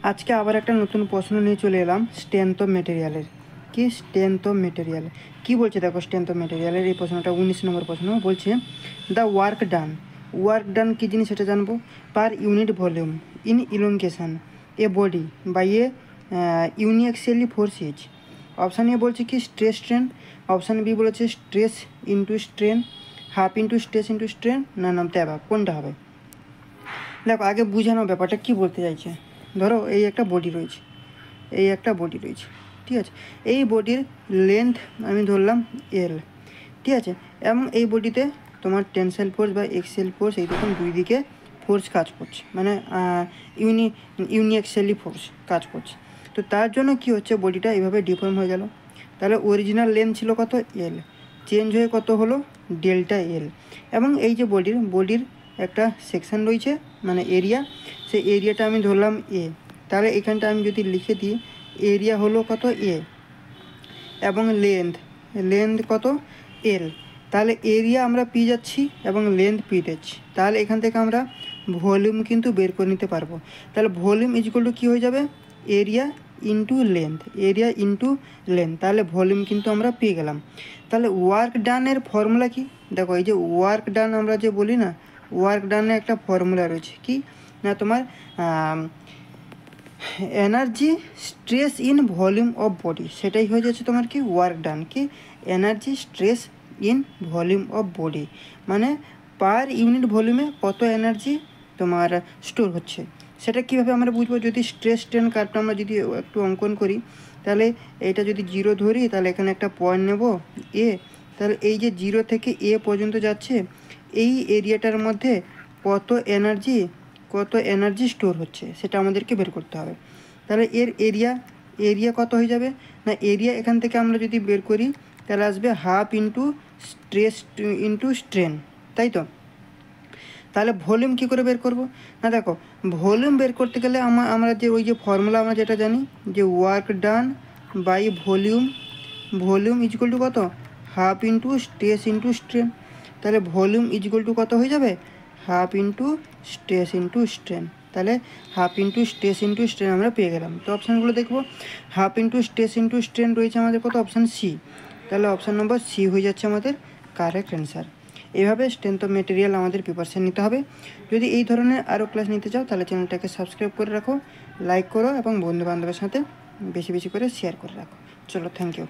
আজকে আবার একটা নতুন প্রশ্ন নিয়ে চলে এলাম স্ট্রেংথ অফ মেটেরিয়ালের। কি স্ট্রেংথ অফ মেটেরিয়াল কী বলছে দেখো। স্ট্রেংথ অফ মেটেরিয়ালের এই প্রশ্নটা 19 নম্বর প্রশ্ন বলছে, দ্য ওয়ার্ক ডান কী জিনিস সেটা জানবো। Per unit volume in elongation a body by a uniaxially force is. Option A বলছে কি স্ট্রেস স্ট্রেন, অপশান বি বলেছে stress into strain, half into stress into strain, না অ্যাবাভ, কোনটা হবে? দেখো আগে বুঝানো ব্যাপারটা কি বলতে চাইছে। ধরো এই একটা বডি রয়েছে, ঠিক আছে। এই বডির লেন্থ আমি ধরলাম এল, ঠিক আছে। এবং এই বডিতে তোমার টেনসাইল ফোর্স বা এক্সেল ফোর্স এই রকম দুই দিকে ফোর্স কাজ করছে, মানে ইউনিএক্সেলি ফোর্স কাজ করছে। তো তার জন্য কি হচ্ছে, বডিটা এইভাবে ডিফর্ম হয়ে গেল। তাহলে অরিজিনাল লেন্থ ছিল কত এল, চেঞ্জ হয়ে কত হলো ডেল্টা এল। এবং এই যে বডির একটা সেকশান রয়েছে মানে এরিয়া, সেই এরিয়াটা আমি ধরলাম এ। তাহলে এখানটা আমি যদি লিখে দিই এরিয়া হলো কত এ এবং লেন্থ কত এল। তাহলে এরিয়া আমরা পেয়ে যাচ্ছি এবং লেন্থ পেয়ে যাচ্ছি। তাহলে এখান থেকে আমরা ভলিউম কিন্তু বের করে নিতে পারবো। তাহলে ভলিউম ইজুয়াল টু কী হয়ে যাবে, এরিয়া ইন্টু লেন্থ। তাহলে ভলিউম কিন্তু আমরা পেয়ে গেলাম। তাহলে ওয়ার্ক ডানের ফর্মুলা কি দেখো, এই যে ওয়ার্ক ডান আমরা যে বলি না, ওয়ার্ক ডানে একটা ফর্মুলা রয়েছে কি না তোমার energy stress in volume of body, সেটাই হয়ে যাচ্ছে তোমার কি ওয়ার্ক ডান। কি energy stress in volume of body, মানে পার ইউনিট ভলিউমে কত এনার্জি তোমার স্টোর হচ্ছে। সেটা কীভাবে আমরা বুঝবো, যদি স্ট্রেস স্ট্রেন কার্ভটা আমরা যদি একটু অঙ্কন করি, তাহলে এইটা যদি 0 ধরি, তাহলে এখানে একটা পয়েন্ট নেব এ। তাহলে এই যে 0 থেকে এ পর্যন্ত যাচ্ছে, এই এরিয়াটার মধ্যে কত এনার্জি স্টোর হচ্ছে সেটা আমাদেরকে বের করতে হবে। তাহলে এর এরিয়া কত হয়ে যাবে না, এরিয়া এখান থেকে আমরা যদি বের করি তাহলে আসবে half into stress into strain, তাই তো। তাহলে ভলিউম কী করে বের করব না, দেখো ভলিউম বের করতে গেলে আমরা যে ওই যে ফর্মুলা আমরা যেটা জানি যে work done by volume equal to কত, half into stress into strain. তাহলে ভলিউম ইজুয়াল টু কত হয়ে যাবে, half into stress into strain. তাহলে half into stress into strain আমরা পেয়ে গেলাম। তো অপশানগুলো দেখবো, half into stress into strain রয়েছে আমাদের কত, অপশান সি। তাহলে অপশান নম্বর সি হয়ে যাচ্ছে আমাদের কারেক্ট অ্যান্সার। এইভাবে স্ট্রেংথ অফ মেটেরিয়াল আমাদের প্রিপারেশন নিতে হবে। যদি এই ধরনের আরও ক্লাস নিতে চাও তাহলে চ্যানেলটাকে সাবস্ক্রাইব করে রাখো, লাইক করো এবং বন্ধুবান্ধবের সাথে বেশি বেশি করে শেয়ার করে রাখো। চলো, থ্যাংক ইউ।